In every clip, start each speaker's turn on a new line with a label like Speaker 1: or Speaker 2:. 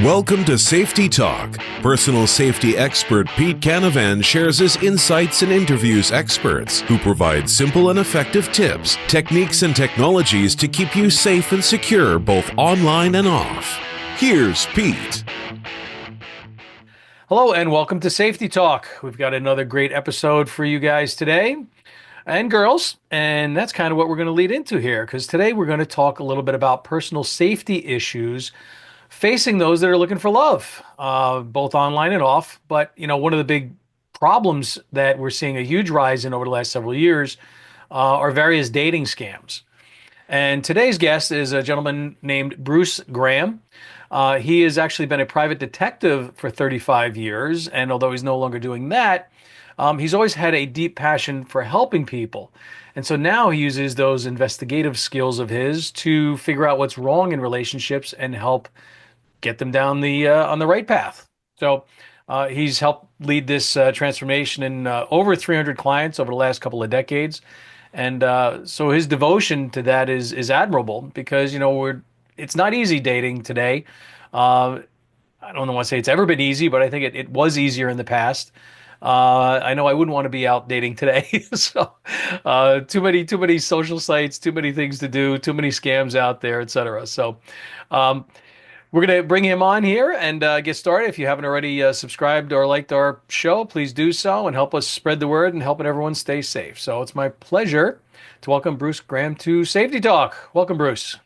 Speaker 1: Welcome to Safety Talk. Personal safety expert Pete Canavan shares his insights and interviews experts who provide simple and effective tips, techniques, and technologies to keep you safe and secure both online and off. Here's Pete.
Speaker 2: Hello and welcome to Safety Talk. We've got another great episode for you guys today and girls, and that's kind of what we're going to lead into here because today we're going to talk a little bit about personal safety issues facing those that are looking for love, both online and off. But, one of the big problems that we're seeing a huge rise in over the last several years are various dating scams. And today's guest is a gentleman named Bruce Graham. He has actually been a private detective for 35 years. And although he's no longer doing that, he's always had a deep passion for helping people. And so now he uses those investigative skills of his to figure out what's wrong in relationships and help get them down the on the right path. So he's helped lead this transformation in over 300 clients over the last couple of decades, and so his devotion to that is admirable because it's not easy dating today. I don't want to say it's ever been easy, but I think it was easier in the past. I know I wouldn't want to be out dating today. So too many social sites, too many things to do, too many scams out there, etc. So. We're going to bring him on here and get started. If you haven't already subscribed or liked our show, please do so and help us spread the word and helping everyone stay safe. So it's my pleasure to welcome Bruce Graham to Safety Talk. Welcome, Bruce.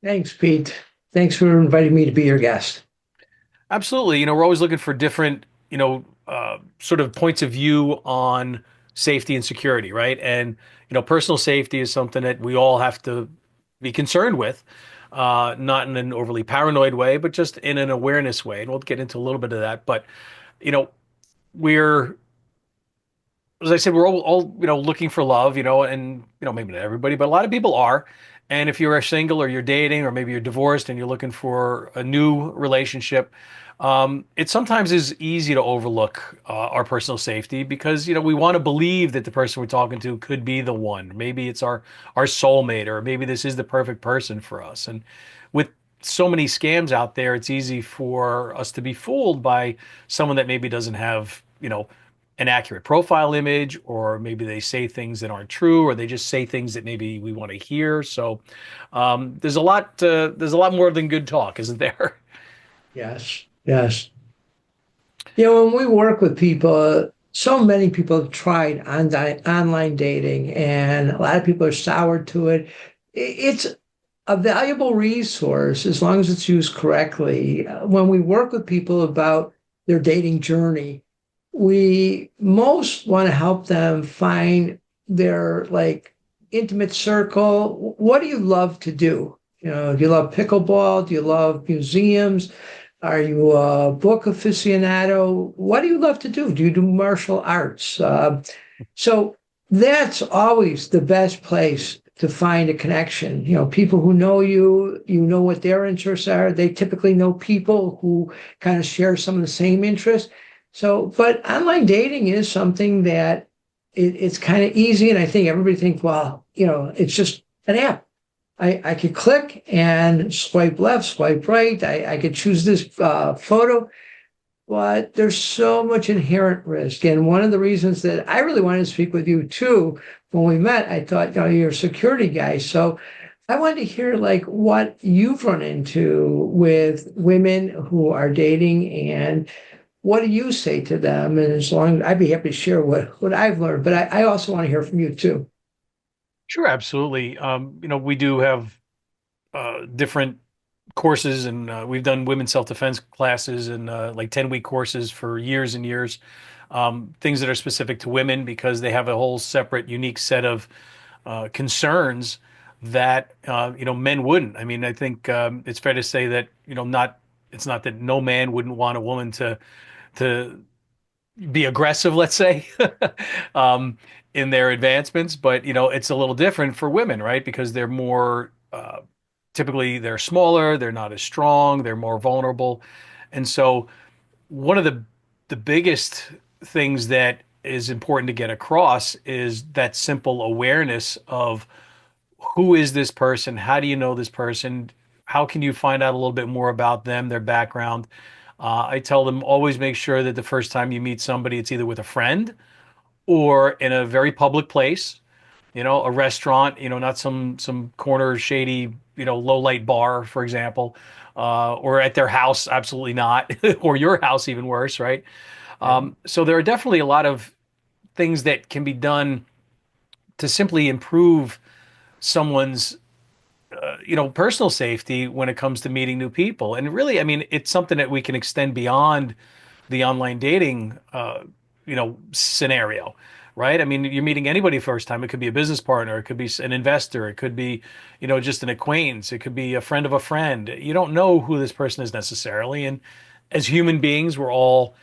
Speaker 3: Thanks, Pete. Thanks for inviting me to be your guest.
Speaker 2: Absolutely. We're always looking for different, sort of points of view on safety and security, right? And, personal safety is something that we all have to be concerned with. Not in an overly paranoid way, but just in an awareness way. And we'll get into a little bit of that. But, we're, as I said, we're all looking for love, and, maybe not everybody, but a lot of people are. And if you're single or you're dating, or maybe you're divorced and you're looking for a new relationship, it sometimes is easy to overlook our personal safety because, we want to believe that the person we're talking to could be the one. Maybe it's our soulmate, or maybe this is the perfect person for us. And with so many scams out there, it's easy for us to be fooled by someone that maybe doesn't have, an accurate profile image, or maybe they say things that aren't true, or they just say things that maybe we want to hear. So there's a lot more than good talk, isn't there?
Speaker 3: Yes, yes. When we work with people, so many people have tried online dating, and a lot of people are soured to it. It's a valuable resource as long as it's used correctly. When we work with people about their dating journey, we most want to help them find their intimate circle. What do you love to do? Do you love pickleball? Do you love museums? Are you a book aficionado? What do you love to do? Do you do martial arts? So that's always the best place to find a connection. People who know you, know what their interests are. They typically know people who kind of share some of the same interests. So, but online dating is something that it's kind of easy. And I think everybody thinks, well, it's just an app. I could click and swipe left, swipe right. I could choose this photo, but there's so much inherent risk. And one of the reasons that I really wanted to speak with you too, when we met, I thought, you're a security guy. So I wanted to hear what you've run into with women who are dating, and what do you say to them? And as long I'd be happy to share what I've learned, but I also want to hear from you too.
Speaker 2: Sure, absolutely. We do have different courses, and we've done women's self-defense classes and 10-week courses for years and years. Things that are specific to women because they have a whole separate, unique set of concerns that men wouldn't. I mean, I think it's fair to say that it's not that no man wouldn't want a woman to be aggressive, let's say, in their advancements, but it's a little different for women, right? Because they're more typically they're smaller, they're not as strong, they're more vulnerable, and so one of the biggest things that is important to get across is that simple awareness of who is this person, how do you know this person, how can you find out a little bit more about them, their background? I tell them always make sure that the first time you meet somebody, it's either with a friend or in a very public place, a restaurant, not some corner shady, low light bar, for example, or at their house, absolutely not, or your house, even worse, right? So there are definitely a lot of things that can be done to simply improve someone's personal safety when it comes to meeting new people. And really, I mean, it's something that we can extend beyond the online dating, scenario, right? I mean, you're meeting anybody first time. It could be a business partner, it could be an investor, it could be, just an acquaintance, it could be a friend of a friend. You don't know who this person is necessarily. And as human beings, we're all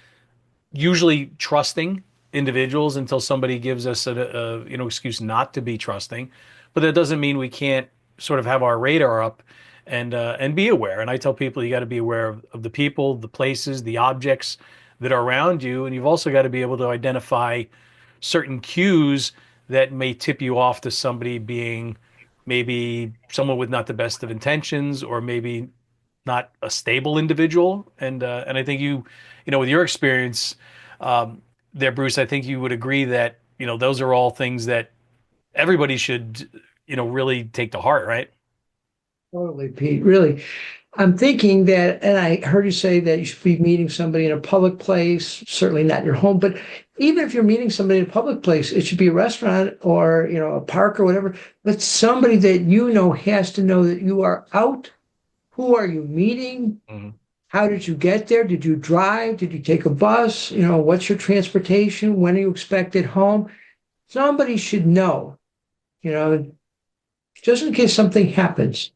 Speaker 2: usually trusting individuals until somebody gives us a excuse not to be trusting. But that doesn't mean we can't sort of have our radar up and be aware. And I tell people you got to be aware of the people, the places, the objects that are around you, and you've also got to be able to identify certain cues that may tip you off to somebody being maybe someone with not the best of intentions, or maybe not a stable individual. And I think with your experience there, Bruce, I think you would agree that those are all things that everybody should really take to heart, right?
Speaker 3: Totally, Pete. Really. I'm thinking that, and I heard you say that you should be meeting somebody in a public place, certainly not in your home, but even if you're meeting somebody in a public place, it should be a restaurant or, a park or whatever, but somebody that has to know that you are out. Who are you meeting?
Speaker 2: Mhm.
Speaker 3: How did you get there? Did you drive? Did you take a bus? What's your transportation? When are you expected home? Somebody should know, just in case something happens.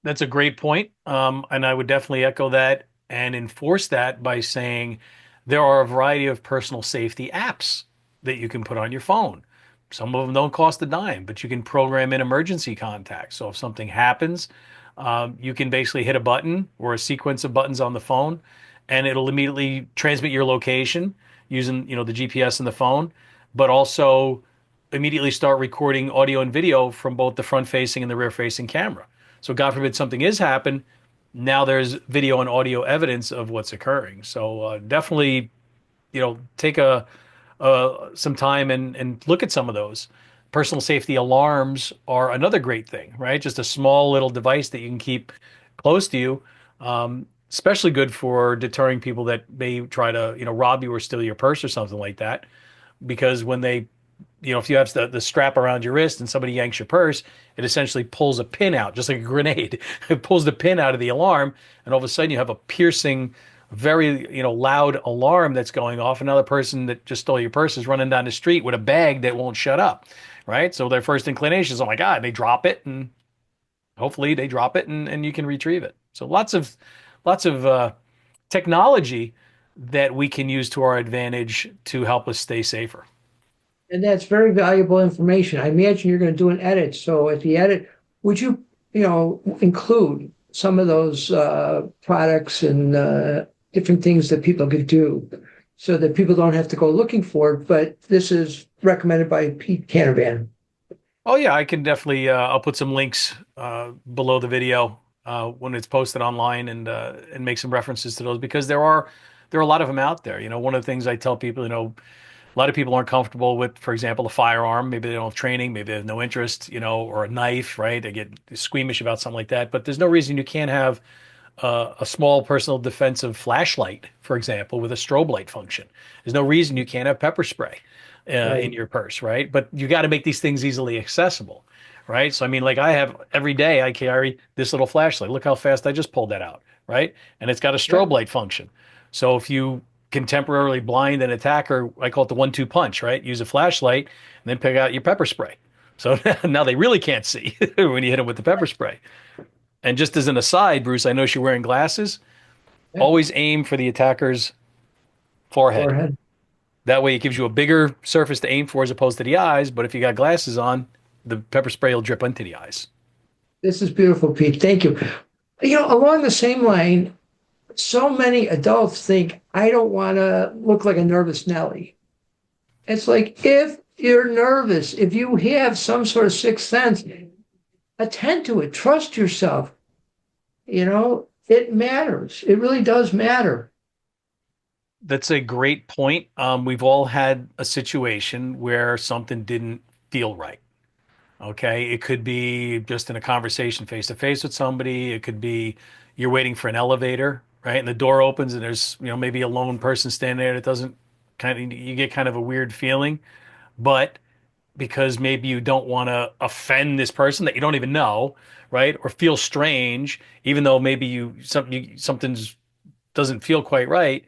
Speaker 2: That's a great point. And I would definitely echo that and enforce that by saying there are a variety of personal safety apps that you can put on your phone. Some of them don't cost a dime, but you can program in emergency contacts. So if something happens, you can basically hit a button or a sequence of buttons on the phone, and it'll immediately transmit your location using, the GPS in the phone, but also immediately start recording audio and video from both the front facing and the rear facing camera. So God forbid something is happen, now there's video and audio evidence of what's occurring. So definitely, take some time and look at some of those. Personal safety alarms are another great thing, right? Just a small little device that you can keep close to you. Especially good for deterring people that may try to, rob you or steal your purse or something like that. Because when they if you have the strap around your wrist and somebody yanks your purse, it essentially pulls a pin out, just like a grenade. It pulls the pin out of the alarm, and all of a sudden you have a piercing, very loud alarm that's going off. Another person that just stole your purse is running down the street with a bag that won't shut up, right? So their first inclination is, oh my God, they drop it, and hopefully they drop it, and you can retrieve it. So lots of technology that we can use to our advantage to help us stay safer.
Speaker 3: And that's very valuable information. I imagine you're going to do an edit. So at the edit, would you, include some of those products and different things that people could do so that people don't have to go looking for it? But this is recommended by Pete Canavan.
Speaker 2: Oh yeah, I can definitely. I'll put some links below the video when it's posted online, and make some references to those, because there are a lot of them out there. One of the things I tell people, a lot of people aren't comfortable with, for example, a firearm. Maybe they don't have training, maybe they have no interest, or a knife, right? They get squeamish about something like that. But there's no reason you can't have a small personal defensive flashlight, for example, with a strobe light function. There's no reason you can't have pepper spray
Speaker 3: Right.
Speaker 2: in your purse, right? But you got to make these things easily accessible, right? So I mean, like I have every day, I carry this little flashlight. Look how fast I just pulled that out, right? And it's got a
Speaker 3: Yeah.
Speaker 2: strobe light function. So if you can temporarily blind an attacker, I call it the 1-2 punch, right? Use a flashlight and then pick out your pepper spray. So now they really can't see when you hit them with the pepper spray. And just as an aside, Bruce, I know you're wearing glasses.
Speaker 3: Yeah.
Speaker 2: Always aim for the attacker's forehead.
Speaker 3: Forehead.
Speaker 2: That way it gives you a bigger surface to aim for as opposed to the eyes. But if you got glasses on, the pepper spray will drip into the eyes.
Speaker 3: This is beautiful, Pete. Thank you. Along the same line, so many adults think, I don't want to look like a nervous Nelly. It's like, if you're nervous, if you have some sort of sixth sense, attend to it, trust yourself. it matters. It really does matter.
Speaker 2: That's a great point. We've all had a situation where something didn't feel right. Okay. It could be just in a conversation face to face with somebody. It could be you're waiting for an elevator, right? And the door opens and there's, maybe a lone person standing there that doesn't you get kind of a weird feeling. But because maybe you don't want to offend this person that you don't even know, right? Or feel strange, even though maybe something's doesn't feel quite right,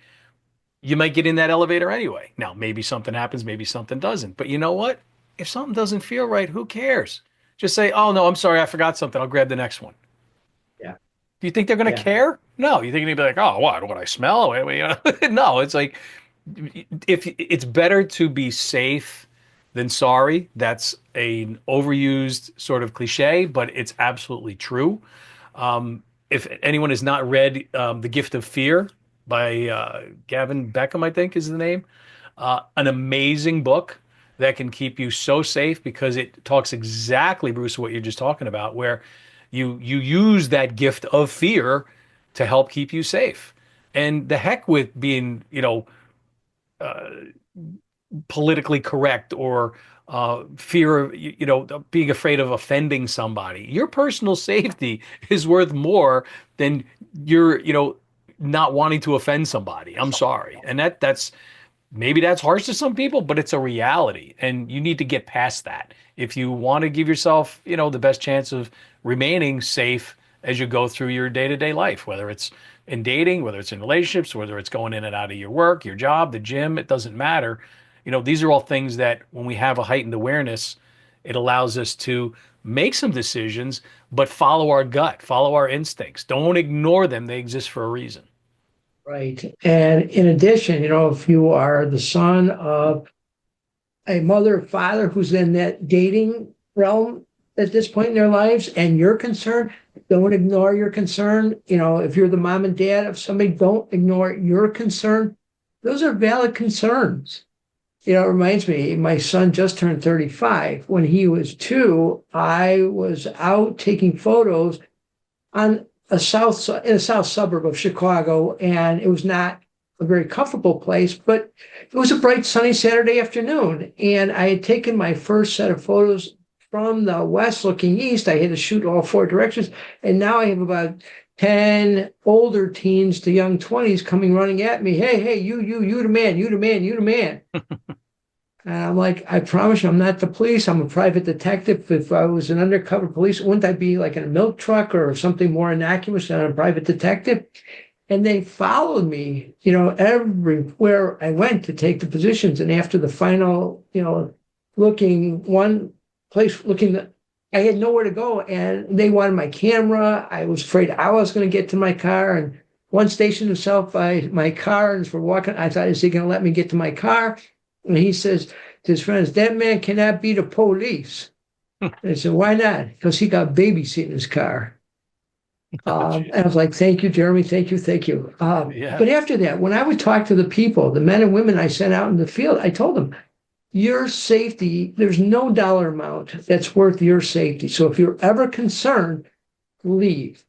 Speaker 2: you might get in that elevator anyway. Now, maybe something happens, maybe something doesn't. But you know what? If something doesn't feel right, who cares? Just say, "Oh no, I'm sorry, I forgot something. I'll grab the next one."
Speaker 3: Yeah.
Speaker 2: Do you think they're going to
Speaker 3: Yeah.
Speaker 2: care? No. You think they'd be like, "Oh, what I smell?" No, it's like if it's better to be safe than sorry. That's an overused sort of cliche, but it's absolutely true. If anyone has not read The Gift of Fear by Gavin Beckham, I think is the name, an amazing book that can keep you so safe because it talks exactly, Bruce, what you're just talking about, where you use that gift of fear to help keep you safe. And the heck with being, politically correct or fear of being afraid of offending somebody. Your personal safety is worth more than your not wanting to offend somebody. I'm sorry, and that's maybe that's harsh to some people, but it's a reality, and you need to get past that if you want to give yourself the best chance of remaining safe as you go through your day-to-day life, whether it's in dating, whether it's in relationships, whether it's going in and out of your work, your job, the gym, it doesn't matter. These are all things that when we have a heightened awareness, it allows us to make some decisions, but follow our gut, follow our instincts. Don't ignore them. They exist for a reason.
Speaker 3: Right. And in addition, if you are the son of a mother or father who's in that dating realm at this point in their lives and you're concerned, don't ignore your concern. If you're the mom and dad of somebody, don't ignore your concern. Those are valid concerns. It reminds me, my son just turned 35. When he was 2, I was out taking photos on in a south suburb of Chicago, and it was not a very comfortable place, but it was a bright sunny Saturday afternoon, and I had taken my first set of photos from the west looking east. I had to shoot all 4 directions, and now I have about 10 older teens to young 20s coming running at me. Hey, you the man, you the man, you the man. And I'm like, I promise you, I'm not the police. I'm a private detective. If I was an undercover police, wouldn't I be like in a milk truck or something more innocuous than a private detective? And they followed me, everywhere I went to take the positions. And after the final, looking one place, I had nowhere to go. And they wanted my camera. I was afraid I was going to get to my car. And one stationed himself by my car and for walking. I thought, is he going to let me get to my car? And he says to his friends, that man cannot be the police. And I said, why not? Because he got babysitting his car. And I was like, thank you, Jeremy. Thank you. Thank you.
Speaker 2: Yeah.
Speaker 3: But after that, when I would talk to the people, the men and women I sent out in the field, I told them, your safety, there's no dollar amount that's worth your safety. So if you're ever concerned, leave.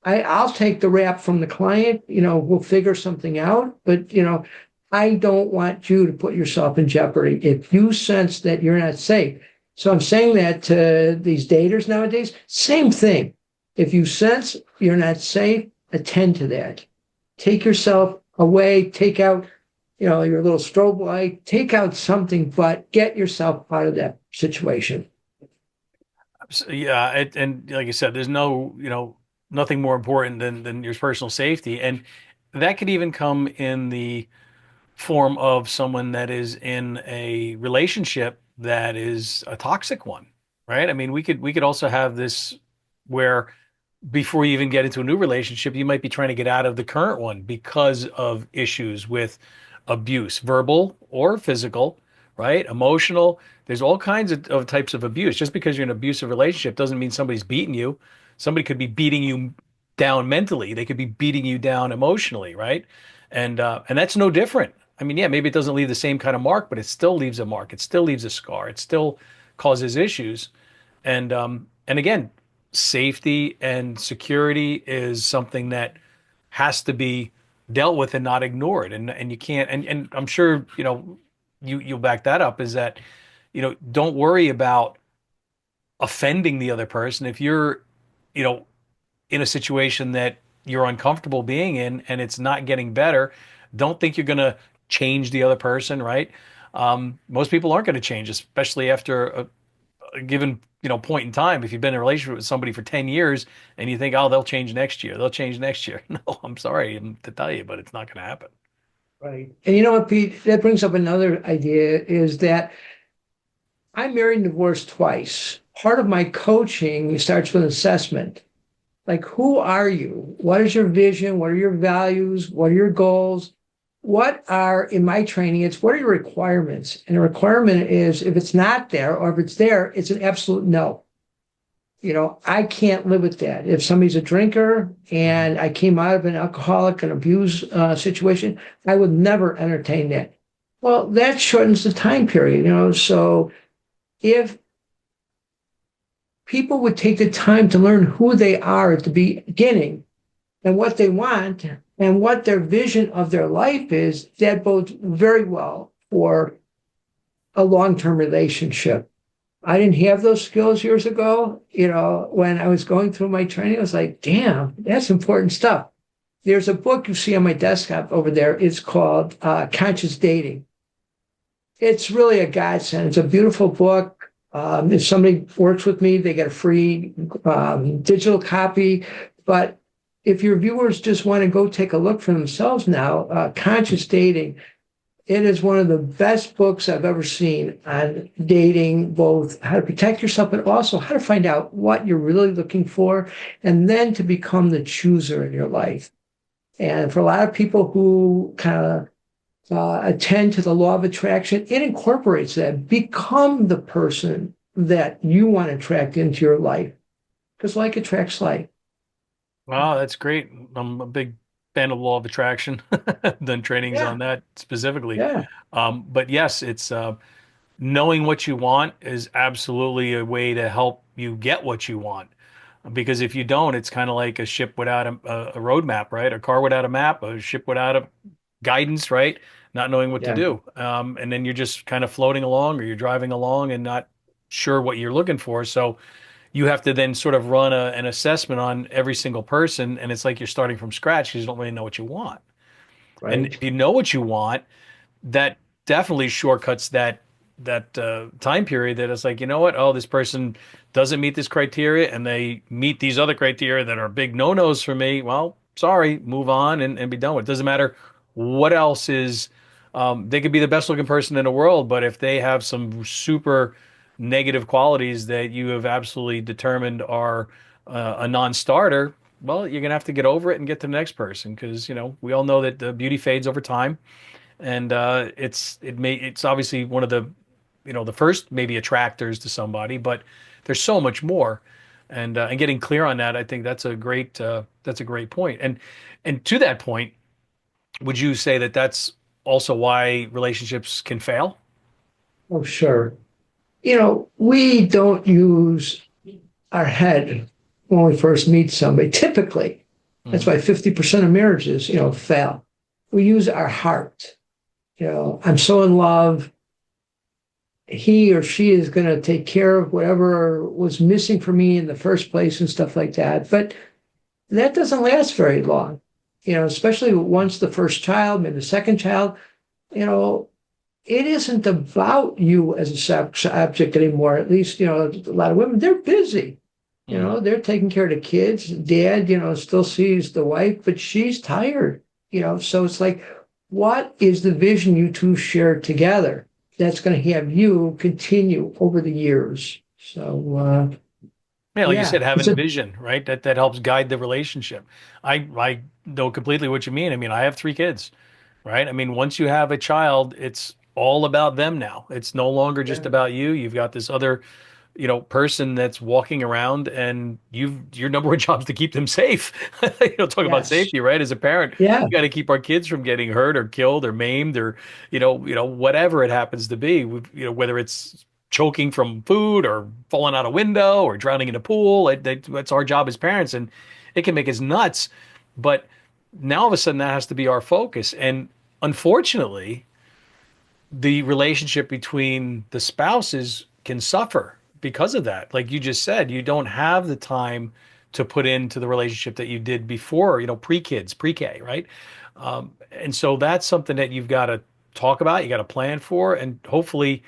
Speaker 3: I'll take the rap from the client, we'll figure something out. But, I don't want you to put yourself in jeopardy if you sense that you're not safe. So I'm saying that to these daters nowadays, same thing. If you sense you're not safe, attend to that. Take yourself away, take out, your little strobe light, take out something, but get yourself out of that situation.
Speaker 2: Yeah, and like you said, there's nothing more important than your personal safety, and that could even come in the form of someone that is in a relationship that is a toxic one, right? I mean, we could also have this where before you even get into a new relationship, you might be trying to get out of the current one because of issues with abuse, verbal or physical, right? Emotional. There's all kinds of types of abuse. Just because you're in an abusive relationship doesn't mean somebody's beating you. Somebody could be beating you down mentally. They could be beating you down emotionally, right? And that's no different. I mean, yeah, maybe it doesn't leave the same kind of mark, but it still leaves a mark. It still leaves a scar. It still causes issues. And again, safety and security is something that has to be dealt with and not ignored. And you can't, and I'm sure, you'll back that up is that, don't worry about offending the other person. If you're, you know, in a situation that you're uncomfortable being in and it's not getting better, don't think you're going to change the other person, right? Most people aren't going to change, especially after a given, point in time. If you've been in a relationship with somebody for 10 years and you think, oh, they'll change next year, they'll change next year. No, I'm sorry to tell you, but it's not going to happen.
Speaker 3: Right. And you know what, Pete? That brings up another idea is that I'm married and divorced twice. Part of my coaching starts with assessment. Like, who are you? What is your vision? What are your values? What are your goals? What are, in my training, it's what are your requirements? And a requirement is if it's not there or if it's there, it's an absolute no. I can't live with that. If somebody's a drinker and I came out of an alcoholic and abuse situation, I would never entertain that. Well, that shortens the time period. So if people would take the time to learn who they are at the beginning and what they want and what their vision of their life is, that bodes very well for a long-term relationship. I didn't have those skills years ago. When I was going through my training, I was like, damn, that's important stuff. There's a book you see on my desktop over there. It's called Conscious Dating. It's really a godsend. It's a beautiful book. If somebody works with me, they get a free digital copy. But if your viewers just want to go take a look for themselves now, Conscious Dating, it is one of the best books I've ever seen on dating, both how to protect yourself, but also how to find out what you're really looking for, and then to become the chooser in your life. And for a lot of people who kind of attend to the law of attraction, it incorporates that. Become the person that you want to attract into your life, because like attracts like.
Speaker 2: Wow, that's great. I'm a big fan of law of attraction. Done trainings
Speaker 3: Yeah,
Speaker 2: on that specifically.
Speaker 3: yeah,
Speaker 2: But yes, it's knowing what you want is absolutely a way to help you get what you want. Because if you don't, it's kind of like a ship without a road map, right? A car without a map, a ship without a guidance, right? Not knowing what to
Speaker 3: yeah.
Speaker 2: do. And then you're just kind of floating along or you're driving along and not sure what you're looking for. So you have to then sort of run an assessment on every single person. And it's like you're starting from scratch because you don't really know what you want. And
Speaker 3: Right.
Speaker 2: if you know what you want, that definitely shortcuts that time period that it's like, you know what? Oh, this person doesn't meet this criteria and they meet these other criteria that are big no-nos for me. Well, sorry, move on and be done with it. Doesn't matter what else is, they could be the best looking person in the world, but if they have some super negative qualities that you have absolutely determined are a non-starter, well, you're gonna have to get over it and get to the next person because, we all know that the beauty fades over time and it's obviously one of the first maybe attractors to somebody, but there's so much more, and getting clear on that, I think that's a great point. And to that point, would you say that that's also why relationships can fail?
Speaker 3: Oh, sure. We don't use our head when we first meet somebody, typically. That's
Speaker 2: Hmm.
Speaker 3: why 50% of marriages, fail. We use our heart. I'm so in love. He or she is going to take care of whatever was missing for me in the first place and stuff like that. But that doesn't last very long, especially once the first child, maybe the second child, you know, it isn't about you as a sex object anymore. At least, a lot of women, they're busy.
Speaker 2: Hmm.
Speaker 3: They're taking care of the kids. Dad, still sees the wife, but she's tired, so it's like, what is the vision you two share together that's going to have you continue over the years? So,
Speaker 2: Yeah, like you
Speaker 3: yeah,
Speaker 2: said,
Speaker 3: it's
Speaker 2: having
Speaker 3: a,
Speaker 2: vision, right? That helps guide the relationship. I know completely what you mean. I mean, I have three kids, right? I mean, once you have a child, it's all about them now. It's no longer just
Speaker 3: yeah,
Speaker 2: about you. You've got this other, person that's walking around, and your number one job is to keep them safe. Talk about
Speaker 3: yes,
Speaker 2: safety, right? As a parent,
Speaker 3: yeah,
Speaker 2: we got to keep our kids from getting hurt or killed or maimed or, whatever it happens to be. Whether it's choking from food or falling out a window or drowning in a pool. That's our job as parents, and it can make us nuts. But now all of a sudden that has to be our focus. And unfortunately, the relationship between the spouses can suffer because of that. Like you just said, you don't have the time to put into the relationship that you did before, pre-kids, pre-K, right? And so that's something that you've got to talk about, you got to plan for, and hopefully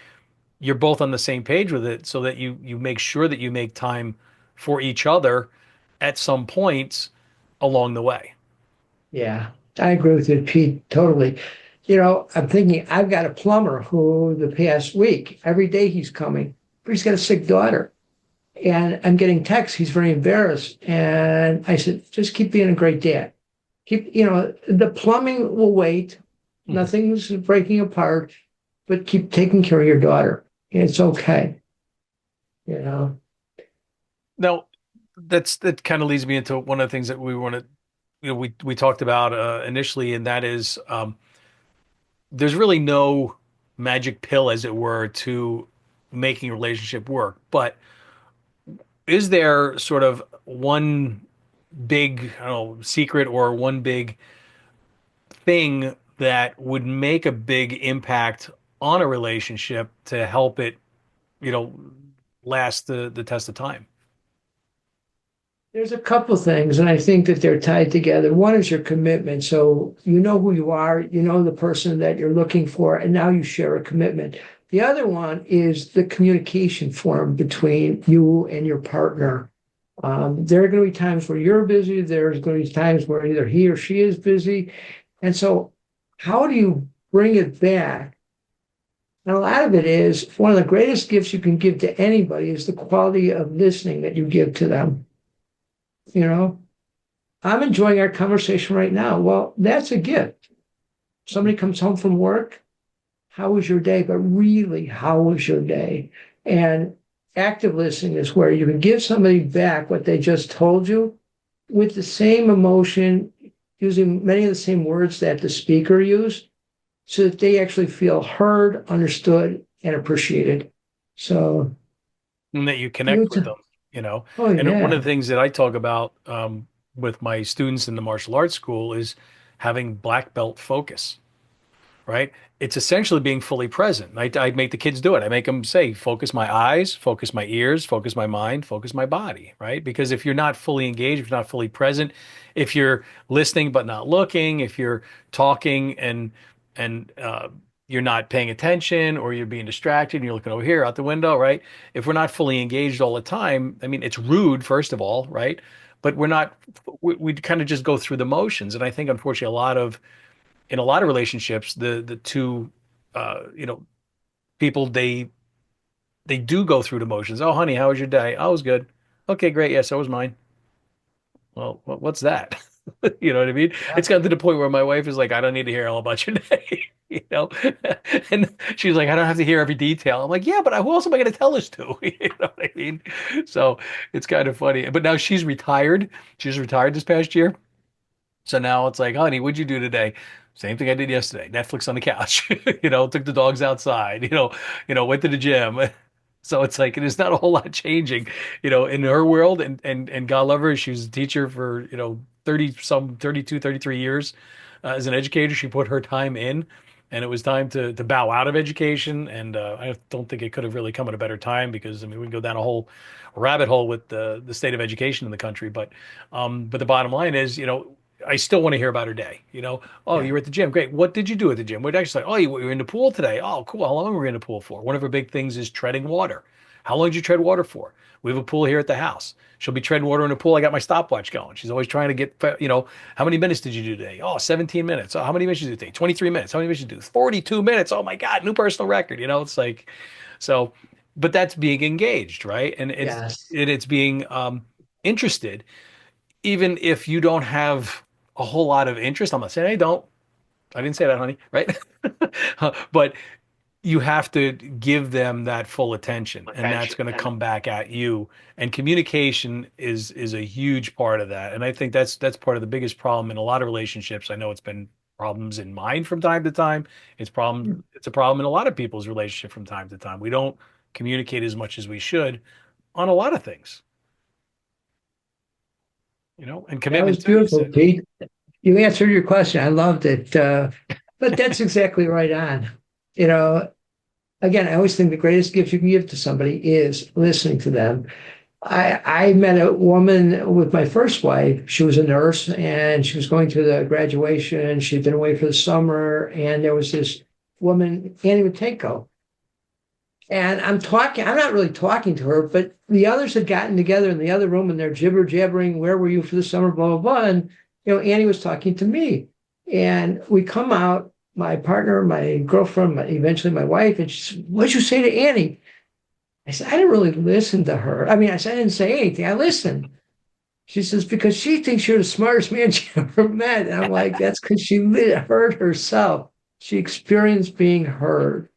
Speaker 2: you're both on the same page with it so that you make sure that you make time for each other at some points along the way.
Speaker 3: Yeah, I agree with you, Pete, totally. I'm thinking I've got a plumber who the past week, every day he's coming, but he's got a sick daughter. And I'm getting texts. He's very embarrassed. And I said, just keep being a great dad. The plumbing will wait.
Speaker 2: Mhm.
Speaker 3: Nothing's breaking apart, but keep taking care of your daughter. It's okay. You know,
Speaker 2: Now, that kind of leads me into one of the things that we want to, we talked about initially, and that is there's really no magic pill, as it were, to making a relationship work. But is there sort of one big, I don't know, secret or one big thing that would make a big impact on a relationship to help it, you know, last the test of time?
Speaker 3: there's a couple things, and I think that they're tied together. One is your commitment. So you know who you are, you know the person that you're looking for, and now you share a commitment. The other one is the communication form between you and your partner. There are going to be times where you're busy. There's going to be times where either he or she is busy. And so, how do you bring it back? And a lot of it is one of the greatest gifts you can give to anybody is the quality of listening that you give to them. You know, I'm enjoying our conversation right now. Well, that's a gift. Somebody comes home from work. How was your day? But really, how was your day? And active listening is where you can give somebody back what they just told you with the same emotion, using many of the same words that the speaker used, so that they actually feel heard, understood, and appreciated. So,
Speaker 2: And that you
Speaker 3: you,
Speaker 2: connect with
Speaker 3: t-
Speaker 2: them, you know.
Speaker 3: oh
Speaker 2: And one of
Speaker 3: yeah,
Speaker 2: the things that I talk about with my students in the martial arts school is having black belt focus, right? It's essentially being fully present. I make the kids do it. I make them say, focus my eyes, focus my ears, focus my mind, focus my body, right? Because if you're not fully engaged, if you're not fully present, if you're listening but not looking, if you're talking and you're not paying attention or you're being distracted and you're looking over here out the window, right? If we're not fully engaged all the time, I mean, it's rude, first of all, right? But we're not, we kind of just go through the motions. And I think, unfortunately, in a lot of relationships, the two, you know, people they do go through the motions. Oh, honey, how was your day? Oh, it was good. Okay, great. Yeah, so was mine. Well, what's that? You know what I mean?
Speaker 3: yeah.
Speaker 2: It's gotten to the point where my wife is like, I don't need to hear all about your day, you know? And she's like, I don't have to hear every detail. I'm like, yeah, but who else am I going to tell this to? You know what I mean? So it's kind of funny. But now she's retired. She's retired this past year. So now it's like, honey, what'd you do today? Same thing I did yesterday. Netflix on the couch. Took the dogs outside. Went to the gym. So it's like there's not a whole lot changing, in her world. And God love her, she was a teacher for 30 some 32, 33 years as an educator. She put her time in, and it was time to bow out of education. And I don't think it could have really come at a better time because I mean we can go down a whole rabbit hole with the state of education in the country. But the bottom line is, I still want to hear about her day. Oh,
Speaker 3: Yeah.
Speaker 2: you were at the gym. Great. What did you do at the gym? What did I say? Oh, you were in the pool today. Oh, cool. How long were you in the pool for? One of her big things is treading water. How long did you tread water for? We have a pool here at the house. She'll be treading water in the pool. I got my stopwatch going. She's always trying to get, how many minutes did you do today? Oh, 17 minutes. Oh, how many minutes did you do today? 23 minutes. How many minutes did you do? 42 minutes. Oh my God, new personal record. It's like, so, but that's being engaged, right? And
Speaker 3: Yes.
Speaker 2: it's being interested, even if you don't have a whole lot of interest. I'm not saying I don't. I didn't say that, honey, right? But you have to give them that full attention, and that's
Speaker 3: Attention.
Speaker 2: going to
Speaker 3: Yeah.
Speaker 2: come back at you. And communication is a huge part of that. And I think that's part of the biggest problem in a lot of relationships. I know it's been problems in mine from time to time. It's a problem in a lot of people's relationship from time to time. We don't communicate as much as we should on a lot of things, and
Speaker 3: That was
Speaker 2: commitment too, you
Speaker 3: beautiful,
Speaker 2: said.
Speaker 3: Pete. You answered your question. I loved it. But that's exactly right on. You know, again, I always think the greatest gift you can give to somebody is listening to them. I met a woman with my first wife. She was a nurse and she was going through the graduation. She'd been away for the summer, and there was this woman, Annie Matenko. And I'm not really talking to her, but the others had gotten together in the other room and they're jibber jabbering, where were you for the summer, blah, blah, blah. And, Annie was talking to me. And we come out, my partner, my girlfriend, eventually my wife, and she said, what'd you say to Annie? I said, I didn't really listen to her. I mean, I said, I didn't say anything. I listened. She says, because she thinks you're the smartest man she ever met. And I'm like, that's because she heard herself. She experienced being heard,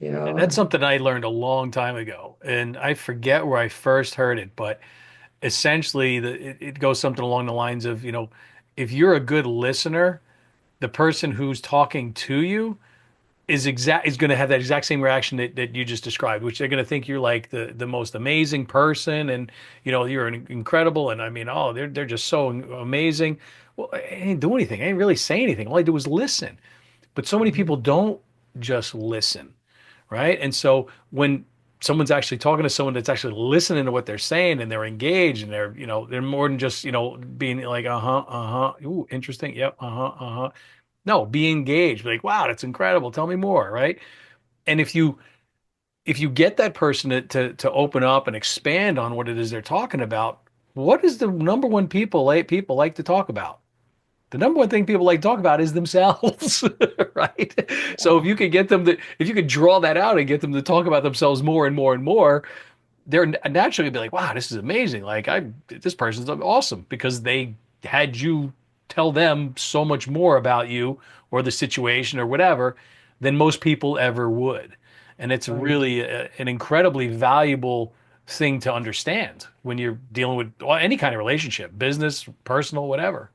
Speaker 2: That's something I learned a long time ago, and I forget where I first heard it, but essentially it goes something along the lines of, if you're a good listener, the person who's talking to you is going to have that exact same reaction that you just described, which they're going to think you're like the most amazing person, and you're incredible, and I mean, oh, they're just so amazing. Well, I didn't do anything. I didn't really say anything. All I did was listen. But so many people don't just listen, right? And so when someone's actually talking to someone that's actually listening to what they're saying and they're engaged and they're more than just, being like, ooh, interesting. Yep. No, be engaged. Be like, wow, that's incredible. Tell me more, right? And if you get that person to open up and expand on what it is they're talking about, what is the number one people like to talk about? The number one thing people like to talk about is themselves, right? So if you could if you could draw that out and get them to talk about themselves more and more and more, they're naturally gonna be like, wow, this is amazing. Like this person's awesome because they had you tell them so much more about you or the situation or whatever than most people ever would. And it's
Speaker 3: Right.
Speaker 2: really an incredibly valuable thing to understand when you're dealing with any kind of relationship, business, personal, whatever.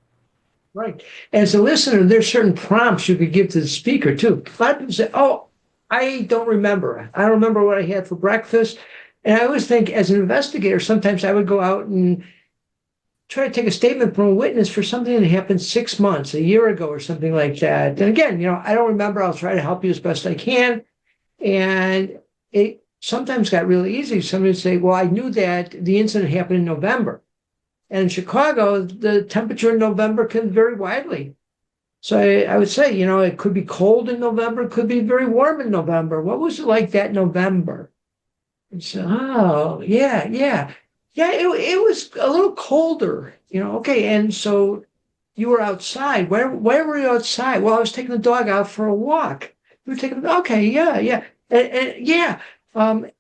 Speaker 3: Right. As a listener, there's certain prompts you could give to the speaker too. A lot of people say, oh, I don't remember. I don't remember what I had for breakfast. And I always think as an investigator, sometimes I would go out and try to take a statement from a witness for something that happened 6 months, a year ago, or something like that. And again, I don't remember. I'll try to help you as best I can. And it sometimes got really easy. Somebody would say, well, I knew that the incident happened in November. And in Chicago, the temperature in November can vary widely. So I would say, it could be cold in November, it could be very warm in November. What was it like that November? And so, oh, yeah, yeah. Yeah, it was a little colder, okay. And so you were outside. Where were you outside? Well, I was taking the dog out for a walk. You were taking, okay, yeah, yeah. And yeah. And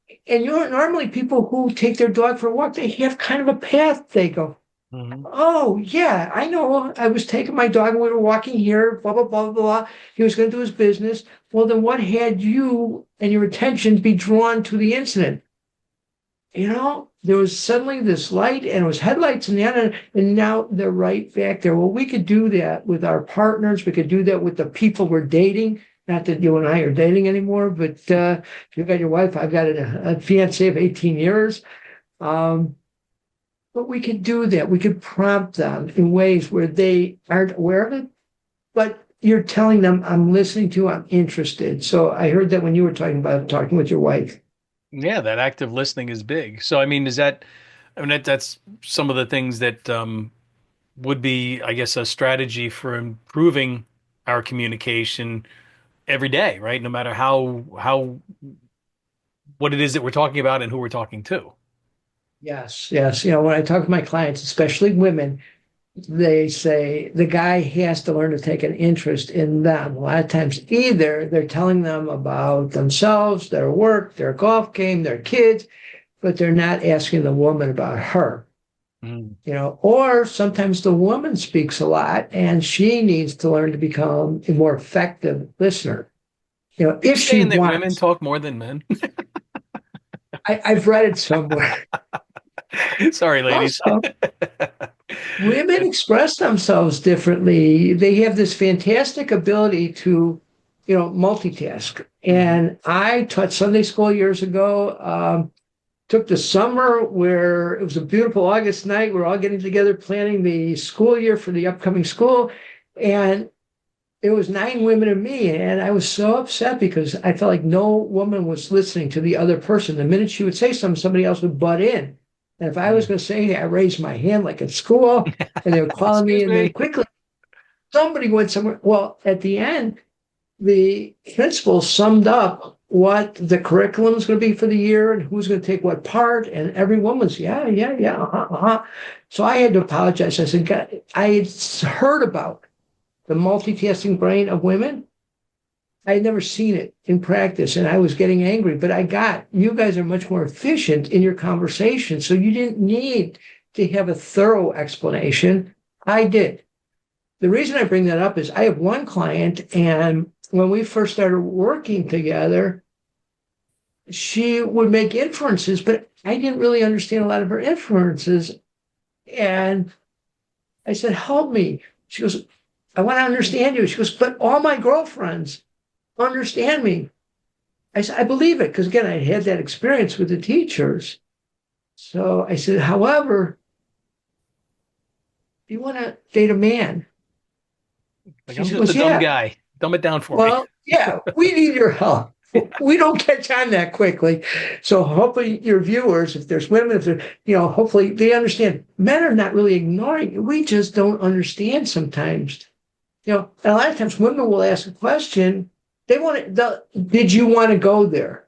Speaker 3: normally people who take their dog for a walk, they have kind of a path they go.
Speaker 2: Mhm.
Speaker 3: Oh, yeah, I know. I was taking my dog and we were walking here, blah, blah, blah, blah, blah. He was going to do his business. Well, then what had you and your attention be drawn to the incident? There was suddenly this light and it was headlights in the end, and now they're right back there. Well, we could do that with our partners. We could do that with the people we're dating. Not that you and I are dating anymore, but if you've got your wife, I've got a fiance of 18 years. But we could do that. We could prompt them in ways where they aren't aware of it, but you're telling them, I'm listening to you, I'm interested. So I heard that when you were talking about talking with your wife.
Speaker 2: Yeah, that active listening is big. So, I mean, that's some of the things that would be, I guess, a strategy for improving our communication every day, right? No matter what it is that we're talking about and who we're talking to.
Speaker 3: Yes, yes. When I talk to my clients, especially women, they say the guy has to learn to take an interest in them. A lot of times, either they're telling them about themselves, their work, their golf game, their kids, but they're not asking the woman about her.
Speaker 2: Mm.
Speaker 3: Or sometimes the woman speaks a lot and she needs to learn to become a more effective listener. If she
Speaker 2: Saying that women
Speaker 3: wants,
Speaker 2: talk more than men.
Speaker 3: I've read it somewhere.
Speaker 2: Sorry, ladies.
Speaker 3: Also, women express themselves differently. They have this fantastic ability to multitask. And I taught Sunday school years ago. Took the summer where it was a beautiful August night. We're all getting together, planning the school year for the upcoming school. And it was 9 women and me. And I was so upset because I felt like no woman was listening to the other person. The minute she would say something, somebody else would butt in. And if I was going to say, hey, I raised my hand like at school, and they were calling me, and then quickly somebody went somewhere. Well, at the end, the principal summed up what the curriculum is going to be for the year and who's going to take what part, and everyone was, yeah, So I had to apologize. I said, God, I had heard about the multitasking brain of women. I had never seen it in practice, and I was getting angry, but you guys are much more efficient in your conversation, so you didn't need to have a thorough explanation. I did. The reason I bring that up is I have one client, and when we first started working together, she would make inferences, but I didn't really understand a lot of her inferences. And I said, help me. She goes, I want to understand you. She goes, but all my girlfriends understand me. I said, I believe it, because again, I had that experience with the teachers. So I said, however, you want to date a man.
Speaker 2: Like, I'm just a dumb guy. Dumb it down for me.
Speaker 3: Well, yeah, we need your help. We don't catch on that quickly. So hopefully your viewers, if there's women, if they're, hopefully they understand. Men are not really ignoring you. We just don't understand sometimes. And a lot of times women will ask a question. Did you want to go there?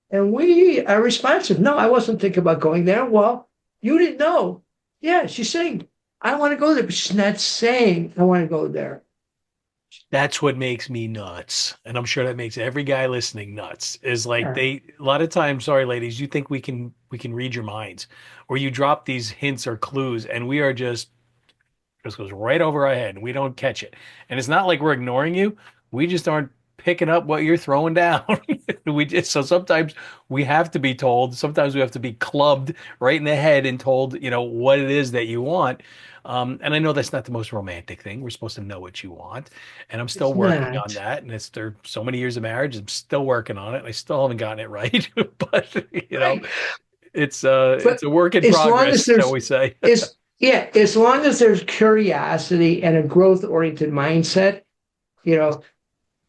Speaker 3: And we are responsive. No, I wasn't thinking about going there. Well, you didn't know. Yeah, she's saying, I want to go there, but she's not saying I want to go there.
Speaker 2: That's what makes me nuts. And I'm sure that makes every guy listening nuts. Is like a lot of times, sorry, ladies, you think we can read your minds, or you drop these hints or clues, and we are just goes right over our head and we don't catch it. And it's not like we're ignoring you. We just aren't picking up what you're throwing down. So sometimes we have to be told, sometimes we have to be clubbed right in the head and told, what it is that you want. And I know that's not the most romantic thing. We're supposed to know what you want. And I'm still working on that. And there so many years of marriage, I'm still working on it. And I still haven't gotten it right. But, it's a work in progress, shall we say.
Speaker 3: As long as there's curiosity and a growth-oriented mindset,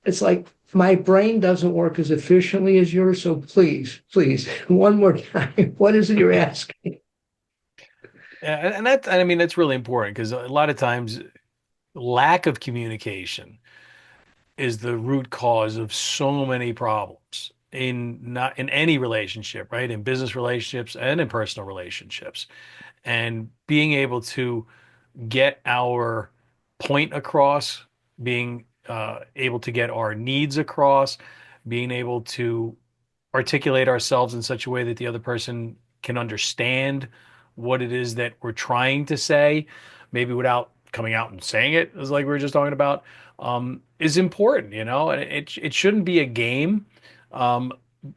Speaker 3: it's like my brain doesn't work as efficiently as yours. So please, one more time, what is it you're asking?
Speaker 2: And that's really important, because a lot of times lack of communication is the root cause of so many problems in any relationship, right? In business relationships and in personal relationships. And being able to get our point across, being able to get our needs across, being able to articulate ourselves in such a way that the other person can understand what it is that we're trying to say, maybe without coming out and saying it, as like we were just talking about, is important, and it shouldn't be a game. And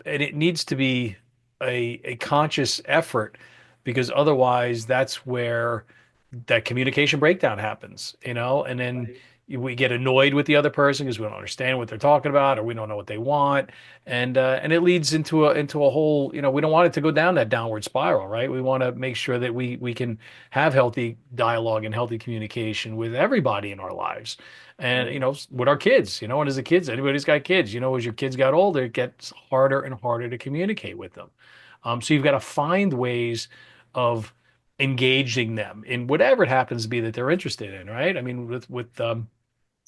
Speaker 2: it needs to be a conscious effort, because otherwise that's where that communication breakdown happens, and then we get annoyed with the other person because we don't understand what they're talking about, or we don't know what they want, and it leads into a whole, we don't want it to go down that downward spiral, right? We want to make sure that we can have healthy dialogue and healthy communication with everybody in our lives, and with our kids, and as the kids, anybody's got kids, as your kids got older, it gets harder and harder to communicate with them. So you've got to find ways of engaging them in whatever it happens to be that they're interested in, right? I mean, with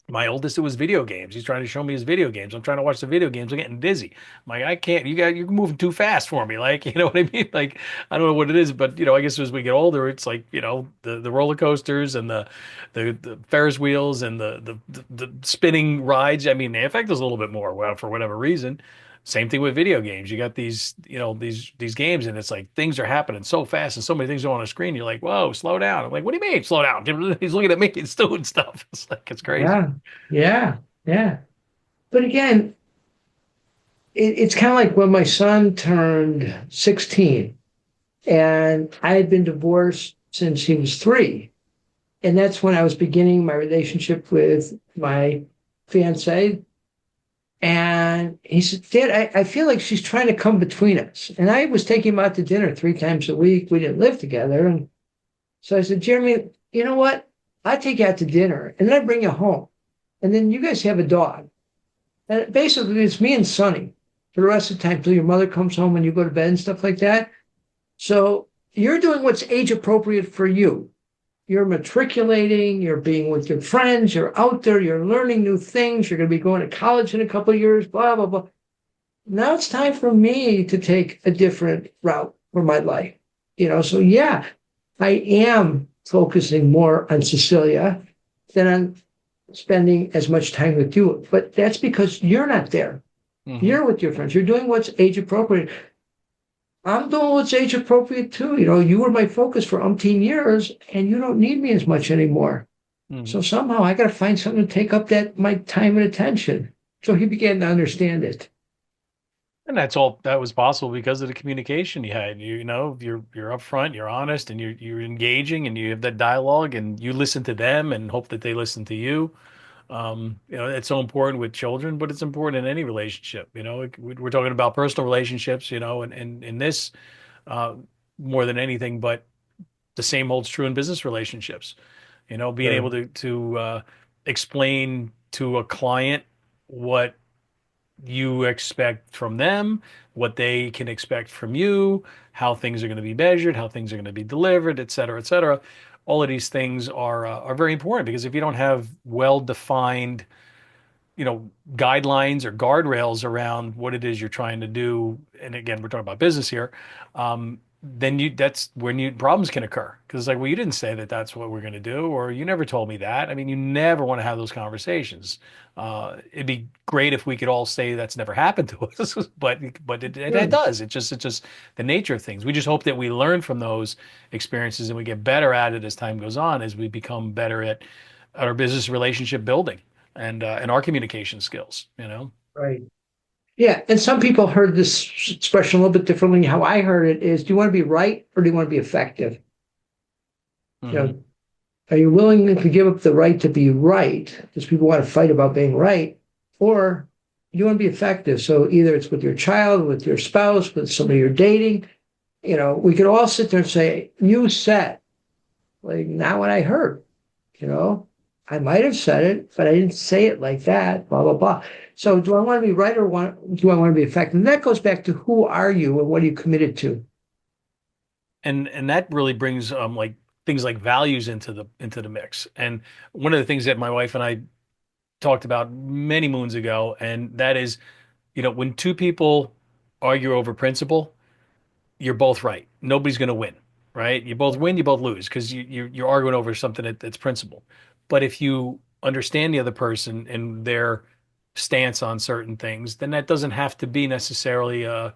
Speaker 2: my oldest, it was video games. He's trying to show me his video games. I'm trying to watch the video games. I'm getting dizzy. I'm like, I can't. You're moving too fast for me. Like, you know what I mean? Like, I don't know what it is, but I guess as we get older, it's like the roller coasters and the Ferris wheels and the spinning rides. I mean, they affect us a little bit more, well, for whatever reason. Same thing with video games. You got these games, and it's like things are happening so fast and so many things are on the screen. You're like, whoa, slow down. I'm like, what do you mean, slow down? He's looking at me, he's doing stuff. It's like, it's crazy.
Speaker 3: Yeah. But again, it's kind of like when my son turned 16, and I had been divorced since he was 3. And that's when I was beginning my relationship with my fiance. And he said, Dad, I feel like she's trying to come between us. And I was taking him out to dinner 3 times a week. We didn't live together. And so I said, Jeremy, you know what? I take you out to dinner and then I bring you home. And then you guys have a dog. And basically, it's me and Sonny for the rest of the time till your mother comes home and you go to bed and stuff like that. So you're doing what's age appropriate for you. You're matriculating, you're being with your friends, you're out there, you're learning new things, you're going to be going to college in a couple of years, blah, blah, blah. Now it's time for me to take a different route for my life. So yeah, I am focusing more on Cecilia than on spending as much time with you. But that's because you're not there.
Speaker 2: Mm-hmm.
Speaker 3: You're with your friends. You're doing what's age appropriate. I'm doing what's age appropriate too. You were my focus for umpteen years and you don't need me as much anymore. Mm-hmm. So somehow I got to find something to take up my time and attention. So he began to understand it.
Speaker 2: And that was possible because of the communication you had. You're upfront, you're honest, and you're engaging, and you have that dialogue, and you listen to them and hope that they listen to you. It's so important with children, but it's important in any relationship. We're talking about personal relationships, and in this more than anything, but the same holds true in business relationships. Being able to explain to a client what you expect from them, what they can expect from you, how things are going to be measured, how things are going to be delivered, et cetera, et cetera. All of these things are very important because if you don't have well-defined, guidelines or guardrails around what it is you're trying to do, and again, we're talking about business here, then that's when problems can occur because it's like, well, you didn't say that that's what we're going to do, or you never told me that. I mean, you never want to have those conversations. It'd be great if we could all say that's never happened to us, but it does. It's just the nature of things. We just hope that we learn from those experiences and we get better at it as time goes on, as we become better at our business relationship building and our communication skills.
Speaker 3: Right. Yeah, and some people heard this expression a little bit differently. How I heard it is, do you want to be right or do you want to be effective? Mm-hmm. Are you willing to give up the right to be right? Because people want to fight about being right, or you want to be effective. So either it's with your child, with your spouse, with somebody you're dating. We could all sit there and say, you said, like, not what I heard. I might have said it, but I didn't say it like that, blah, blah, blah. So do I want to be right or do I want to be effective? And that goes back to who are you and what are you committed to?
Speaker 2: And that really brings like things like values into the mix. And one of the things that my wife and I talked about many moons ago, and that is, when two people argue over principle, you're both right. Nobody's going to win, right? You both win, you both lose because you're arguing over something that's principle. But if you understand the other person and their stance on certain things, then that doesn't have to be necessarily a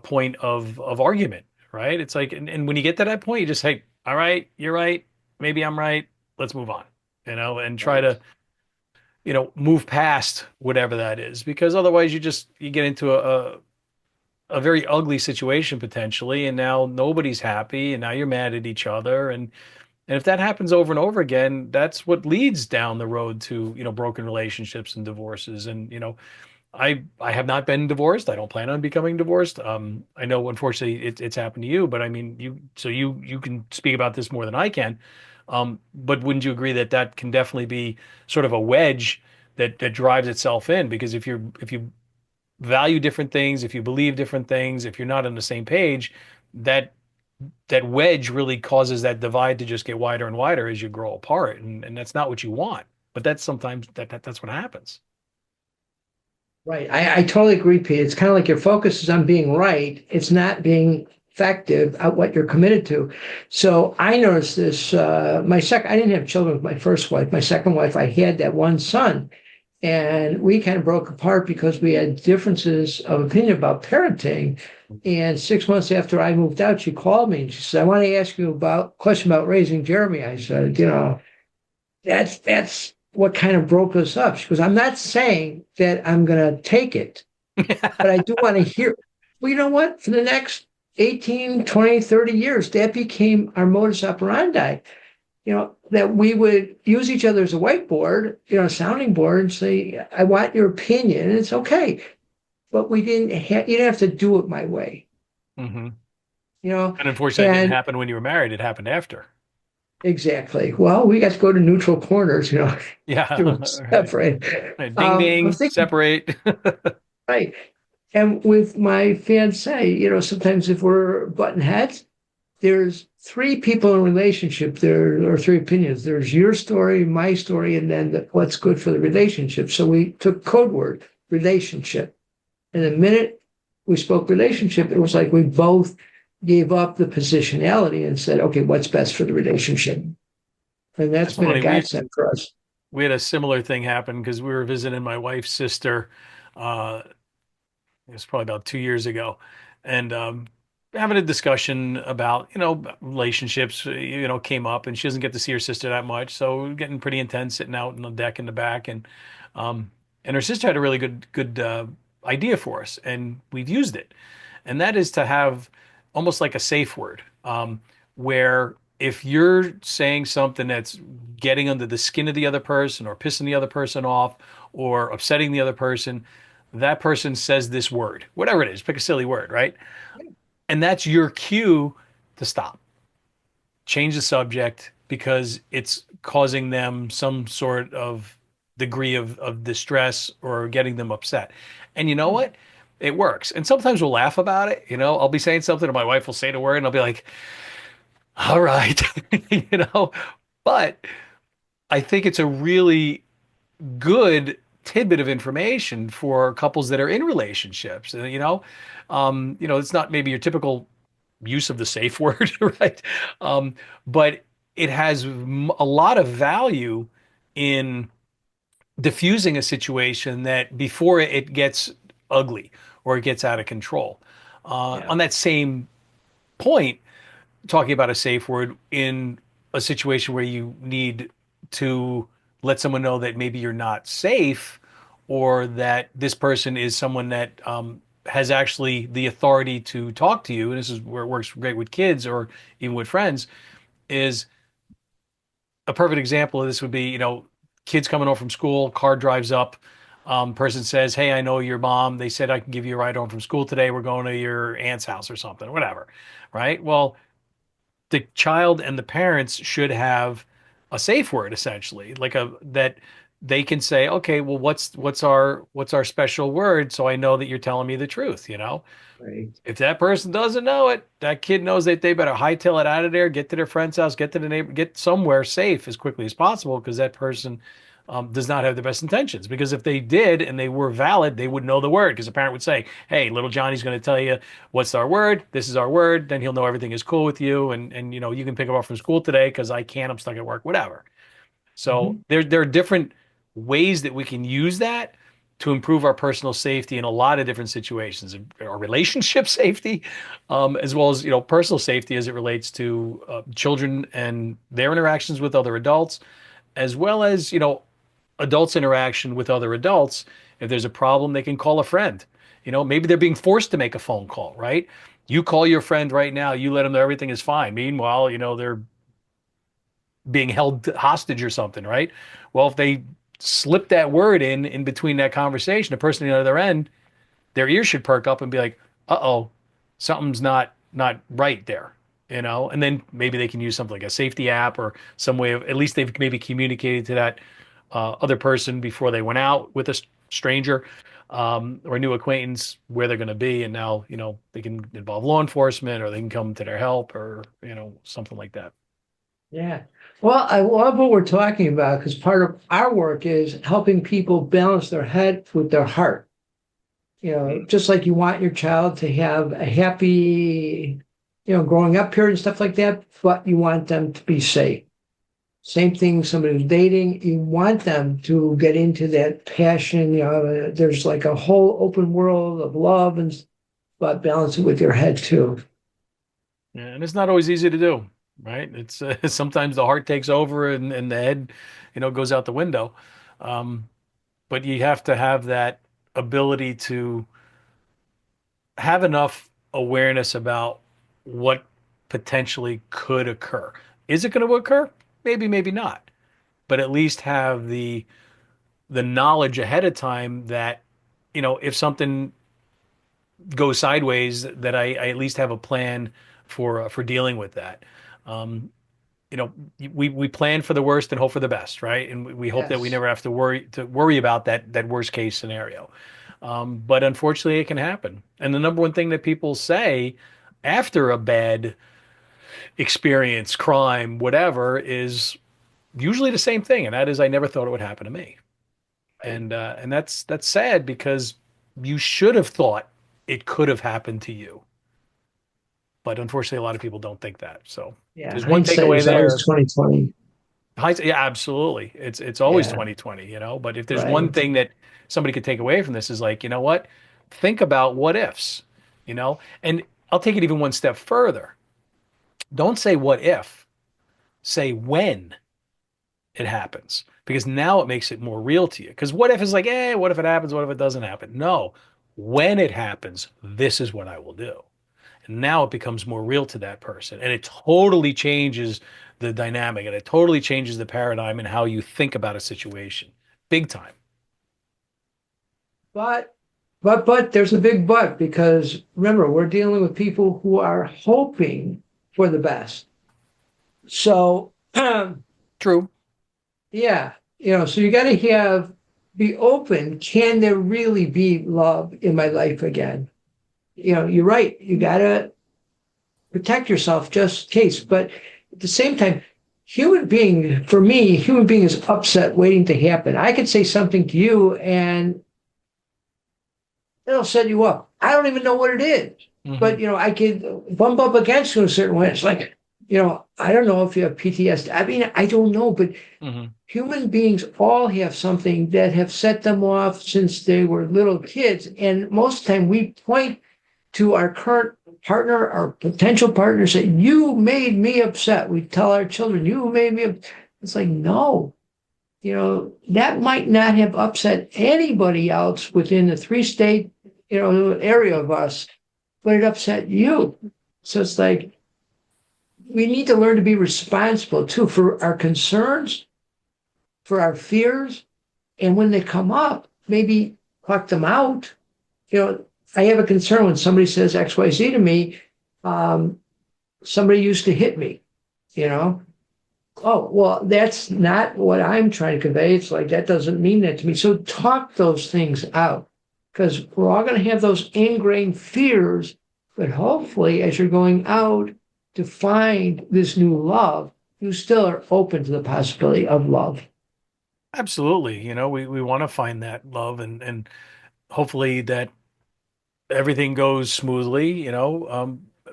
Speaker 2: point of argument, right? It's like, and when you get to that point, you just say, all right, you're right, maybe I'm right, let's move on, and try to, move past whatever that is, because otherwise you get into a very ugly situation potentially, and now nobody's happy, and now you're mad at each other, and if that happens over and over again, that's what leads down the road to, broken relationships and divorces. And, I have not been divorced. I don't plan on becoming divorced. I know, unfortunately, it's happened to you, but I mean, you can speak about this more than I can. But wouldn't you agree that can definitely be sort of a wedge that drives itself in? Because if you value different things, if you believe different things, if you're not on the same page, that wedge really causes that divide to just get wider and wider as you grow apart, and that's not what you want. But that's sometimes that's what happens.
Speaker 3: Right. I totally agree, Pete. It's kind of like your focus is on being right. It's not being effective at what you're committed to. So I noticed this. I didn't have children with my first wife. My second wife, I had that one son. And we kind of broke apart because we had differences of opinion about parenting. And 6 months after I moved out, she called me and she said, I want to ask you a question about raising Jeremy. I said, that's what kind of broke us up. She goes, I'm not saying that I'm going to take it, but I do want to hear. Well, you know what? For the next 18, 20, 30 years, that became our modus operandi. that we would use each other as a whiteboard, a sounding board, and say, I want your opinion. And it's okay. But you didn't have to do it my way,
Speaker 2: Hmm.
Speaker 3: you know,
Speaker 2: And unfortunately, it didn't
Speaker 3: and
Speaker 2: happen when you were married. It happened after.
Speaker 3: exactly. Well, we got to go to neutral corners,
Speaker 2: Yeah.
Speaker 3: to
Speaker 2: Right.
Speaker 3: separate.
Speaker 2: Right. Ding,
Speaker 3: I'm
Speaker 2: ding,
Speaker 3: thinking,
Speaker 2: separate.
Speaker 3: right. And with my fiance, sometimes if we're button heads, there's three people in a relationship. There are three opinions. There's your story, my story, and then what's good for the relationship. So we took code word relationship. And the minute we spoke relationship, it was like we both gave up the positionality and said, okay, what's best for the relationship? And that's
Speaker 2: That's
Speaker 3: been a
Speaker 2: funny.
Speaker 3: godsend for us.
Speaker 2: We had a similar thing happen because we were visiting my wife's sister. Uh, it was probably about 2 years ago, and having a discussion about relationships. Came up, and she doesn't get to see her sister that much, so we're getting pretty intense sitting out on the deck in the back, um, and her sister had a really good idea for us, and we've used it, and that is to have almost like a safe word, where if you're saying something that's getting under the skin of the other person or pissing the other person off or upsetting the other person, that person says this word, whatever it is, pick a silly word, right? And that's your cue to stop, change the subject because it's causing them some sort of degree of distress or getting them upset. And you know what? It works. And sometimes we'll laugh about it. I'll be saying something and my wife will say the word and I'll be like, all right, you know, but I think it's a really good tidbit of information for couples that are in relationships. It's not maybe your typical use of the safe word, right? But it has a lot of value in diffusing a situation that before it gets ugly or it gets out of control.
Speaker 3: Yeah.
Speaker 2: On that same point, talking about a safe word in a situation where you need to let someone know that maybe you're not safe or that this person is someone that has actually the authority to talk to you, and this is where it works great with kids or even with friends, is a perfect example of this would be, kids coming home from school, car drives up, person says, hey, I know your mom. They said I can give you a ride home from school today. We're going to your aunt's house or something, whatever. Right? Well, the child and the parents should have a safe word essentially, like a that they can say, okay, well, what's our special word, so I know that you're telling me the truth.
Speaker 3: Right.
Speaker 2: If that person doesn't know it, that kid knows that they better hightail it out of there, get to their friend's house, get to the neighbor, get somewhere safe as quickly as possible, because that person does not have the best intentions. Because if they did and they were valid, they would know the word. Because the parent would say, "Hey, little Johnny's going to tell you what's our word. This is our word." Then he'll know everything is cool with you, and you can pick him up from school today because I can't. I'm stuck at work, whatever. So
Speaker 3: Mhm.
Speaker 2: there are different ways that we can use that to improve our personal safety in a lot of different situations, our relationship safety, as well as personal safety as it relates to children and their interactions with other adults, as well as adults' interaction with other adults. If there's a problem, they can call a friend. Maybe they're being forced to make a phone call, right? You call your friend right now, you let them know everything is fine. Meanwhile, they're being held hostage or something, right? Well, if they slip that word in between that conversation, the person on the other end, their ears should perk up and be like, "Uh-oh, something's not right there." And then maybe they can use something like a safety app or some way of, at least they've maybe communicated to that other person before they went out with a stranger or a new acquaintance where they're going to be, and now they can involve law enforcement or they can come to their help or something like that.
Speaker 3: Yeah. Well, I love what we're talking about because part of our work is helping people balance their head with their heart. Just like you want your child to have a happy, growing up period and stuff like that, but you want them to be safe. Same thing, somebody who's dating, you want them to get into that passion. There's like a whole open world of love, but balance it with your head too.
Speaker 2: Yeah, and it's not always easy to do, right? It's sometimes the heart takes over and the head, goes out the window. Um, but you have to have that ability to have enough awareness about what potentially could occur. Is it going to occur? Maybe, maybe not. But at least have the knowledge ahead of time that, if something goes sideways, that I at least have a plan for dealing with that. Um, we plan for the worst and hope for the best, right? And we hope that we
Speaker 3: Yes.
Speaker 2: never have to worry about that worst case scenario. But unfortunately, it can happen. And the number one thing that people say after a bad experience, crime, whatever, is usually the same thing, and that is, I never thought it would happen to me.
Speaker 3: Right.
Speaker 2: And that's sad because you should have thought it could have happened to you. But unfortunately, a lot of people don't think that. So
Speaker 3: Yeah.
Speaker 2: there's one
Speaker 3: Hindsight
Speaker 2: takeaway
Speaker 3: is always
Speaker 2: there.
Speaker 3: 2020.
Speaker 2: Yeah, absolutely. It's always
Speaker 3: Yeah.
Speaker 2: 2020, But if there's one
Speaker 3: Right.
Speaker 2: thing that somebody could take away from this is like, you know what? Think about what ifs, And I'll take it even one step further. Don't say what if, say when it happens, because now it makes it more real to you. Because what if is like, what if it happens? What if it doesn't happen? No, when it happens, this is what I will do. And now it becomes more real to that person. And it totally changes the dynamic, and it totally changes the paradigm and how you think about a situation. Big time.
Speaker 3: But but there's a big but because remember, we're dealing with people who are hoping for the best. So
Speaker 2: True.
Speaker 3: yeah, so you got to be open. Can there really be love in my life again? You're right. You got to protect yourself just in case. But at the same time, for me, human being is upset waiting to happen. I could say something to you and it'll set you up. I don't even know what it is.
Speaker 2: Hmm.
Speaker 3: But, I could bump up against you in a certain way. It's like, I don't know if you have PTSD. I mean, I don't know, but
Speaker 2: Hmm.
Speaker 3: human beings all have something that have set them off since they were little kids. And most of the time we point to our current partner, our potential partner, say, you made me upset. We tell our children, you made me upset. It's like, no, that might not have upset anybody else within the three-state, area of us, but it upset you. So it's like, we need to learn to be responsible too for our concerns, for our fears, and when they come up, maybe pluck them out. I have a concern when somebody says XYZ to me. Um, Somebody used to hit me, you know. Oh, well, that's not what I'm trying to convey. It's like that doesn't mean that to me. So talk those things out because we're all going to have those ingrained fears. But hopefully, as you're going out to find this new love, you still are open to the possibility of love.
Speaker 2: Absolutely. We want to find that love, and hopefully that everything goes smoothly,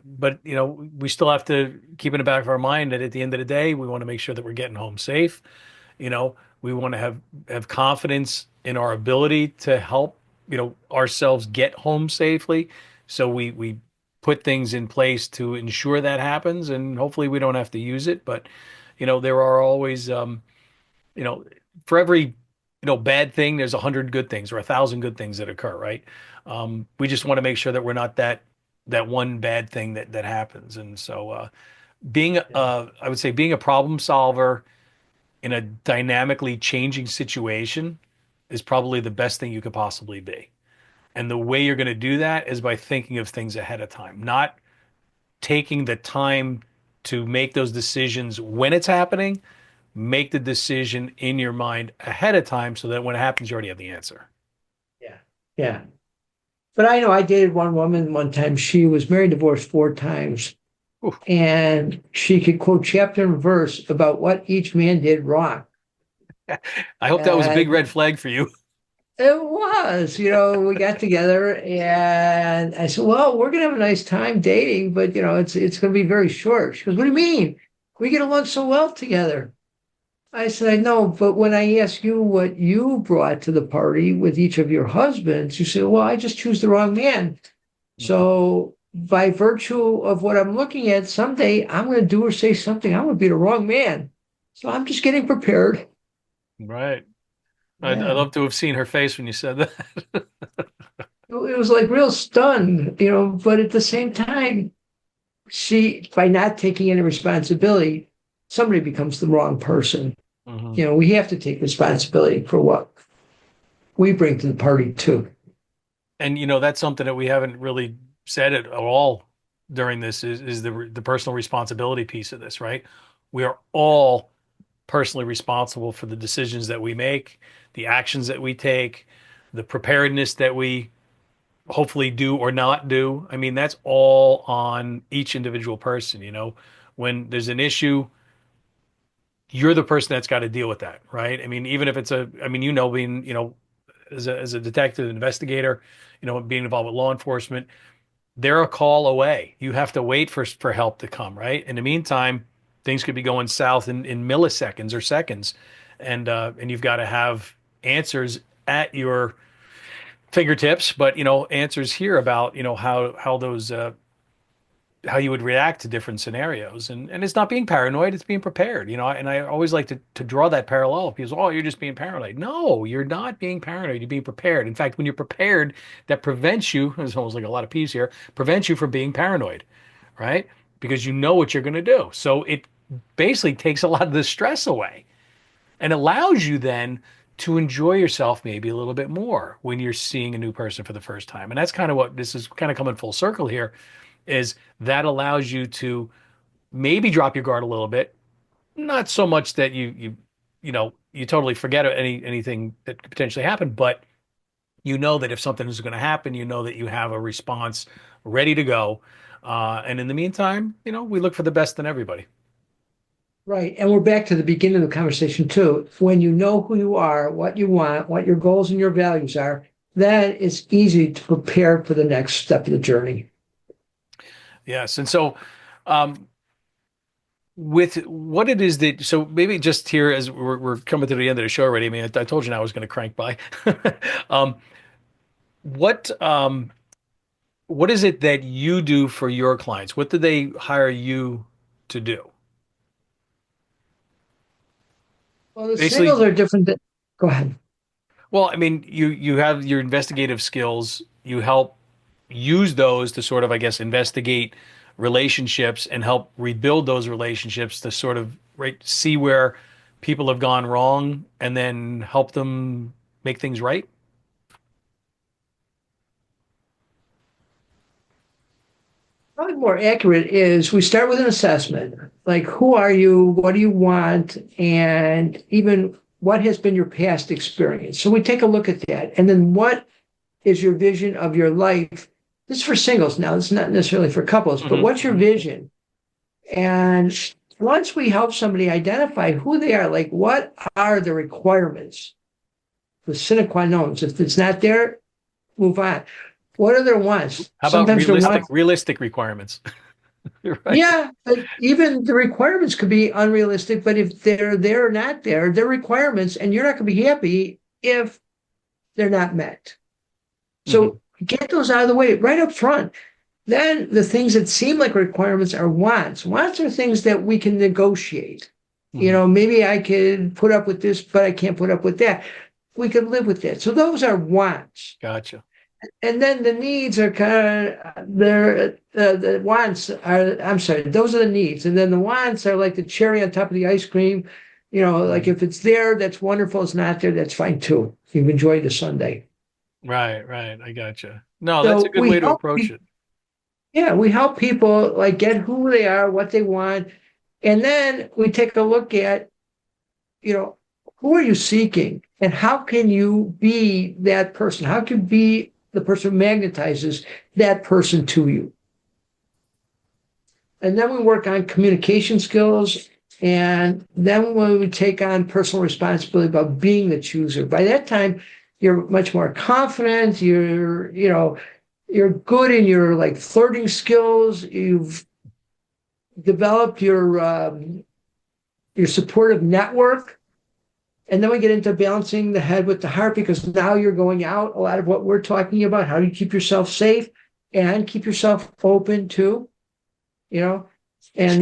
Speaker 2: but we still have to keep in the back of our mind that at the end of the day, we want to make sure that we're getting home safe. We want to have confidence in our ability to help, ourselves get home safely. So we put things in place to ensure that happens, and hopefully we don't have to use it. But there are always you know, for every, bad thing, there's 100 good things or 1,000 good things that occur, right? We just want to make sure that we're not that one bad thing that happens. And so, I would say being a problem solver in a dynamically changing situation is probably the best thing you could possibly be. And the way you're going to do that is by thinking of things ahead of time, not taking the time to make those decisions when it's happening. Make the decision in your mind ahead of time so that when it happens, you already have the answer.
Speaker 3: Yeah. Yeah. But I know I dated one woman one time. She was married, divorced 4 times,
Speaker 2: Ooh.
Speaker 3: and she could quote chapter and verse about what each man did wrong.
Speaker 2: I hope that was a big red
Speaker 3: And
Speaker 2: flag for you.
Speaker 3: it was, we got together and I said, well, we're gonna have a nice time dating, but it's gonna be very short. She goes, what do you mean? We get along so well together. I said, I know, but when I ask you what you brought to the party with each of your husbands, you say, well, I just choose the wrong man. So by virtue of what I'm looking at, someday I'm going to do or say something. I'm going to be the wrong man. So I'm just getting prepared.
Speaker 2: Right. I'd
Speaker 3: Yeah.
Speaker 2: love to have seen her face when you said that.
Speaker 3: It was like real stunned, but at the same time, she, by not taking any responsibility, somebody becomes the wrong person.
Speaker 2: Hmm.
Speaker 3: We have to take responsibility for what we bring to the party too.
Speaker 2: And that's something that we haven't really said at all during this is the personal responsibility piece of this, right? We are all personally responsible for the decisions that we make, the actions that we take, the preparedness that we hopefully do or not do. I mean, that's all on each individual person. When there's an issue, you're the person that's got to deal with that, right? I mean, even if it's being, as a detective investigator, being involved with law enforcement, they're a call away. You have to wait for help to come, right? In the meantime, things could be going south in milliseconds or seconds, and you've got to have answers at your fingertips, but answers here about how those how you would react to different scenarios, and it's not being paranoid, it's being prepared. And I always like to draw that parallel. People say, oh, you're just being paranoid. No, you're not being paranoid, you're being prepared. In fact, when you're prepared, that prevents you, there's almost like a lot of P's here, prevents you from being paranoid, right? Because you know what you're going to do. So it basically takes a lot of the stress away and allows you then to enjoy yourself maybe a little bit more when you're seeing a new person for the first time. And that's kind of what this is kind of coming full circle here, is that allows you to maybe drop your guard a little bit, not so much that you totally forget anything that could potentially happen, but you know that if something is going to happen, you know that you have a response ready to go. And in the meantime, we look for the best in everybody.
Speaker 3: Right. And we're back to the beginning of the conversation too. When you know who you are, what you want, what your goals and your values are, then it's easy to prepare for the next step of the journey.
Speaker 2: Yes. And so, with what it is that, so maybe just here as we're coming to the end of the show already. I mean, I told you now I was going to crank by. um, what, what is it that you do for your clients? What do they hire you to do?
Speaker 3: Well, the
Speaker 2: Basically,
Speaker 3: singles are different. Go ahead.
Speaker 2: well, I mean, you have your investigative skills. You help use those to sort of, I guess, investigate relationships and help rebuild those relationships to sort of see where people have gone wrong and then help them make things right.
Speaker 3: Probably more accurate is we start with an assessment, like who are you, what do you want, and even what has been your past experience. So we take a look at that. And then what is your vision of your life? This is for singles now, it's not necessarily for couples, but what's your vision? And once we help somebody identify who they are, like what are the requirements, the sine qua non, if it's not there, move on. What are their wants?
Speaker 2: How about
Speaker 3: Sometimes their wants,
Speaker 2: realistic requirements? Right.
Speaker 3: yeah, but even the requirements could be unrealistic. But if they're there or not there, they're requirements, and you're not going to be happy if they're not met. So get those out of the way right up front. Then the things that seem like requirements are wants. Wants are things that we can negotiate. Maybe I could put up with this, but I can't put up with that. We could live with that. So those are wants.
Speaker 2: Gotcha.
Speaker 3: And then the needs are kind of the wants are, I'm sorry, those are the needs. And then the wants are like the cherry on top of the ice cream. Like if it's there, that's wonderful. It's not there, that's fine too. You've enjoyed the sundae.
Speaker 2: Right. I gotcha. No, that's a good way to approach it.
Speaker 3: Yeah, we help people like get who they are, what they want. And then we take a look at, who are you seeking and how can you be that person? How can you be the person who magnetizes that person to you? And then we work on communication skills. And then when we take on personal responsibility about being the chooser, by that time, you're much more confident. You're good in your like flirting skills. You've developed your supportive network. And then we get into balancing the head with the heart, because now you're going out. A lot of what we're talking about, how do you keep yourself safe and keep yourself open too, and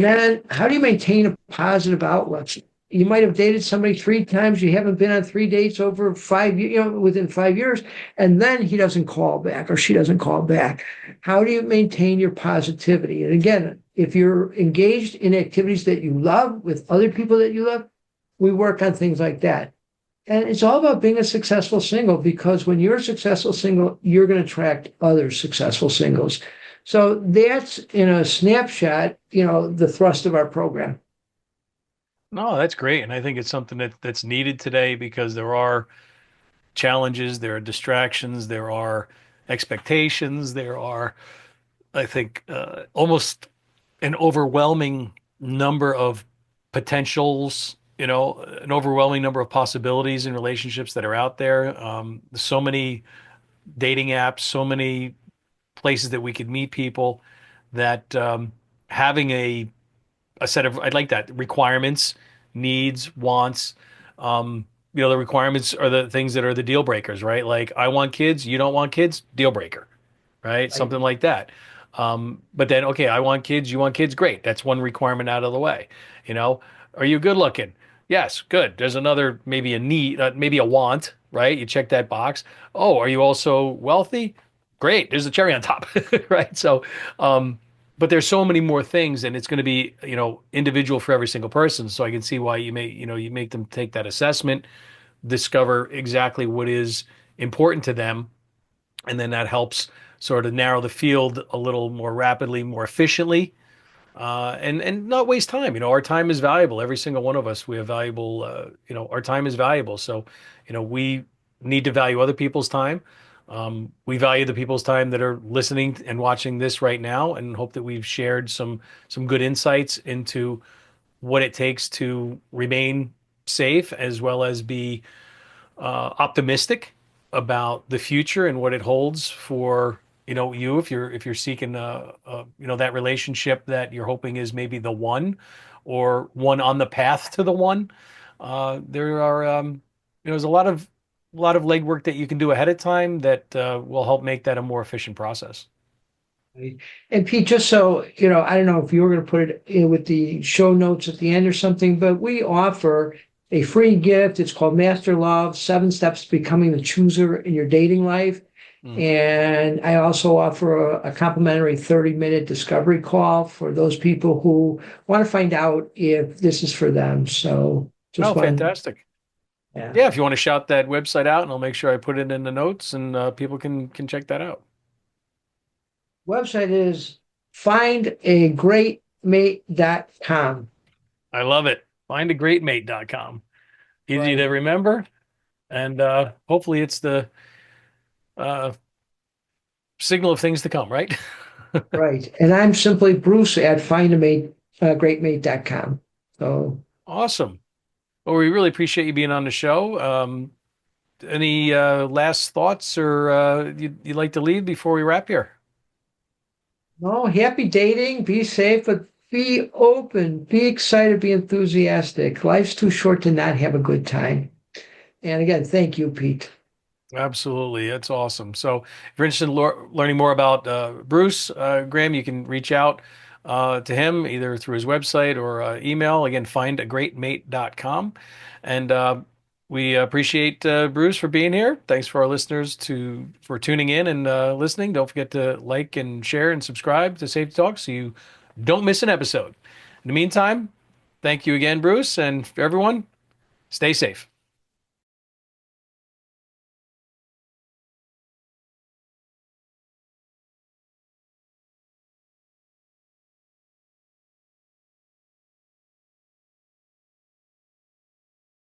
Speaker 3: then how do you maintain a positive outlook? You might have dated somebody 3 times. You haven't been on 3 dates over 5 years, within 5 years. And then he doesn't call back or she doesn't call back. How do you maintain your positivity? And again, if you're engaged in activities that you love with other people that you love, we work on things like that. And it's all about being a successful single, because when you're a successful single, you're going to attract other successful singles. So that's in a snapshot, the thrust of our program.
Speaker 2: No, that's great. And I think it's something that's needed today because there are challenges, there are distractions, there are expectations, there are, I think, almost an overwhelming number of potentials, an overwhelming number of possibilities in relationships that are out there. So many dating apps, so many places that we could meet people that having a set of, I'd like that, requirements, needs, wants. The requirements are the things that are the deal breakers, right? Like, I want kids, you don't want kids, deal breaker, right?
Speaker 3: Right.
Speaker 2: Something like that. But then, okay, I want kids, you want kids, great. That's one requirement out of the way. You know, are you good looking? Yes, good. There's another, maybe a need, maybe a want, right? You check that box. Oh, are you also wealthy? Great. There's a cherry on top, right? So, but there's so many more things, and it's going to be, individual for every single person. So I can see why you make them take that assessment, discover exactly what is important to them, and then that helps sort of narrow the field a little more rapidly, more efficiently, and not waste time. Our time is valuable. Every single one of us, we have valuable. Our time is valuable. So, we need to value other people's time. We value the people's time that are listening and watching this right now, and hope that we've shared some good insights into what it takes to remain safe as well as be optimistic about the future and what it holds for you, if you're seeking that relationship that you're hoping is maybe the one, or one on the path to the one. There are there's a lot of legwork that you can do ahead of time that will help make that a more efficient process.
Speaker 3: Right. And Pete, just so I don't know if you were going to put it in with the show notes at the end or something, but we offer a free gift. It's called Master Love: 7 Steps to Becoming the Chooser in Your Dating Life.
Speaker 2: Mm.
Speaker 3: And I also offer a complimentary 30-minute discovery call for those people who want to find out if this is for them. So
Speaker 2: Oh,
Speaker 3: just one,
Speaker 2: fantastic.
Speaker 3: yeah.
Speaker 2: Yeah, if you want to shout that website out, and I'll make sure I put it in the notes, and people can check that out.
Speaker 3: Website is findagreatmate.com.
Speaker 2: I love it. Findagreatmate.com. Easy to
Speaker 3: Right.
Speaker 2: remember, and hopefully it's the uh, signal of things to come, right?
Speaker 3: Right. And I'm simply Bruce at greatmate.com. So
Speaker 2: Awesome. Well, we really appreciate you being on the show. Any last thoughts, or you'd like to leave before we wrap here?
Speaker 3: no, happy dating, be safe, but be open, be excited, be enthusiastic. Life's too short to not have a good time. And again, thank you, Pete.
Speaker 2: Absolutely. That's awesome. So if you're interested in learning more about Bruce Graham, you can reach out to him either through his website or email. Again, findagreatmate.com. And we appreciate Bruce for being here. Thanks for our listeners for tuning in and listening. Don't forget to like and share and subscribe to Safety Talk so you don't miss an episode. In the meantime, thank you again, Bruce, and for everyone, stay safe.